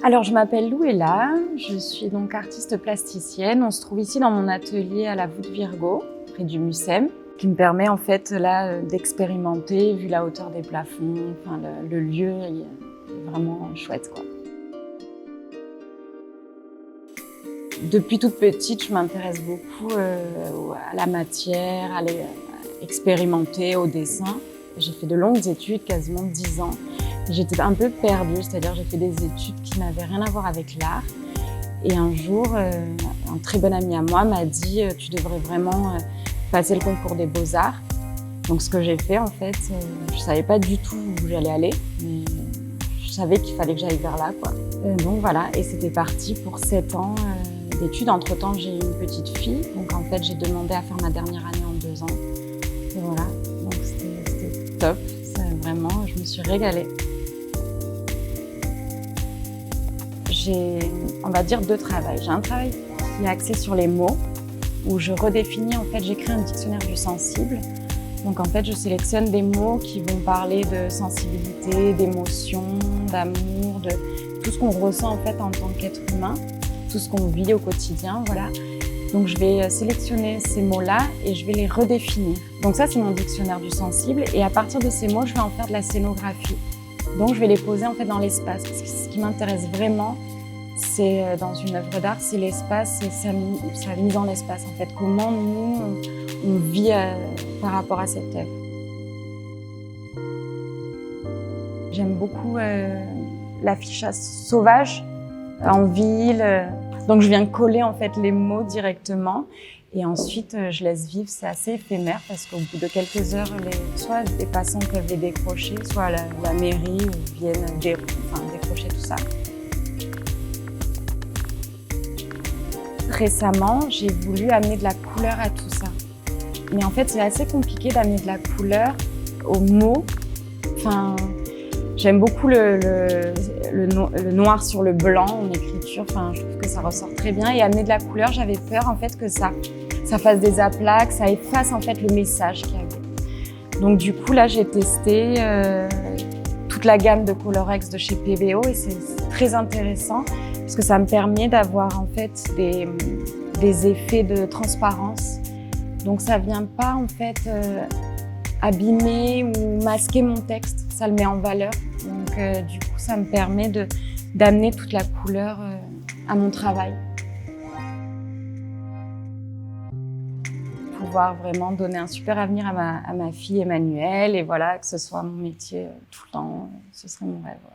Alors, je m'appelle Louella, je suis donc artiste plasticienne. On se trouve ici dans mon atelier à la voûte Virgo, près du Mucem, qui me permet en fait là d'expérimenter, vu la hauteur des plafonds. Enfin, le lieu est vraiment chouette, quoi. Depuis toute petite, je m'intéresse beaucoup à la matière, à expérimenter, au dessin. J'ai fait de longues études, quasiment 10 ans. J'étais un peu perdue, c'est-à-dire j'ai fait des études qui n'avaient rien à voir avec l'art. Et un jour, un très bon ami à moi m'a dit « Tu devrais vraiment passer le concours des Beaux-Arts ». Donc ce que j'ai fait en fait, je ne savais pas du tout où j'allais aller, mais je savais qu'il fallait que j'aille vers là, quoi. Donc voilà, et c'était parti pour 7 ans d'études. Entre-temps, j'ai eu une petite fille, donc en fait j'ai demandé à faire ma dernière année en 2 ans. Et voilà, donc c'était top, vraiment, je me suis régalée. J'ai, on va dire, 2 travails. J'ai un travail qui est axé sur les mots, où je redéfinis, en fait, j'écris un dictionnaire du sensible. Donc en fait, je sélectionne des mots qui vont parler de sensibilité, d'émotion, d'amour, de tout ce qu'on ressent en fait en tant qu'être humain, tout ce qu'on vit au quotidien, voilà. Donc je vais sélectionner ces mots-là et je vais les redéfinir. Donc ça, c'est mon dictionnaire du sensible, et à partir de ces mots, je vais en faire de la scénographie. Donc je vais les poser en fait dans l'espace, parce que ce qui m'intéresse vraiment, c'est dans une œuvre d'art, c'est l'espace et sa mise en espace en fait. Comment nous on vit par rapport à cette œuvre. J'aime beaucoup l'affichage sauvage en ville. Donc je viens coller en fait les mots directement. Et ensuite, je laisse vivre, c'est assez éphémère parce qu'au bout de quelques heures, soit des passants peuvent les décrocher, soit la mairie viennent décrocher tout ça. Récemment, j'ai voulu amener de la couleur à tout ça. Mais en fait, c'est assez compliqué d'amener de la couleur aux mots. Enfin, j'aime beaucoup le noir sur le blanc en écriture. Enfin, je trouve que ça ressort très bien. Et amener de la couleur, j'avais peur en fait que ça fasse des aplats, que ça efface en fait le message qu'il y avait. Donc du coup, là, j'ai testé toute la gamme de Colorex de chez PBO et c'est très intéressant parce que ça me permet d'avoir en fait des effets de transparence. Donc ça vient pas en fait abîmer ou masquer mon texte, ça le met en valeur. Donc du coup, ça me permet d'amener toute la couleur à mon travail. Pouvoir vraiment donner un super avenir à ma fille Emmanuelle et voilà, que ce soit mon métier tout le temps, ce serait mon rêve. Ouais.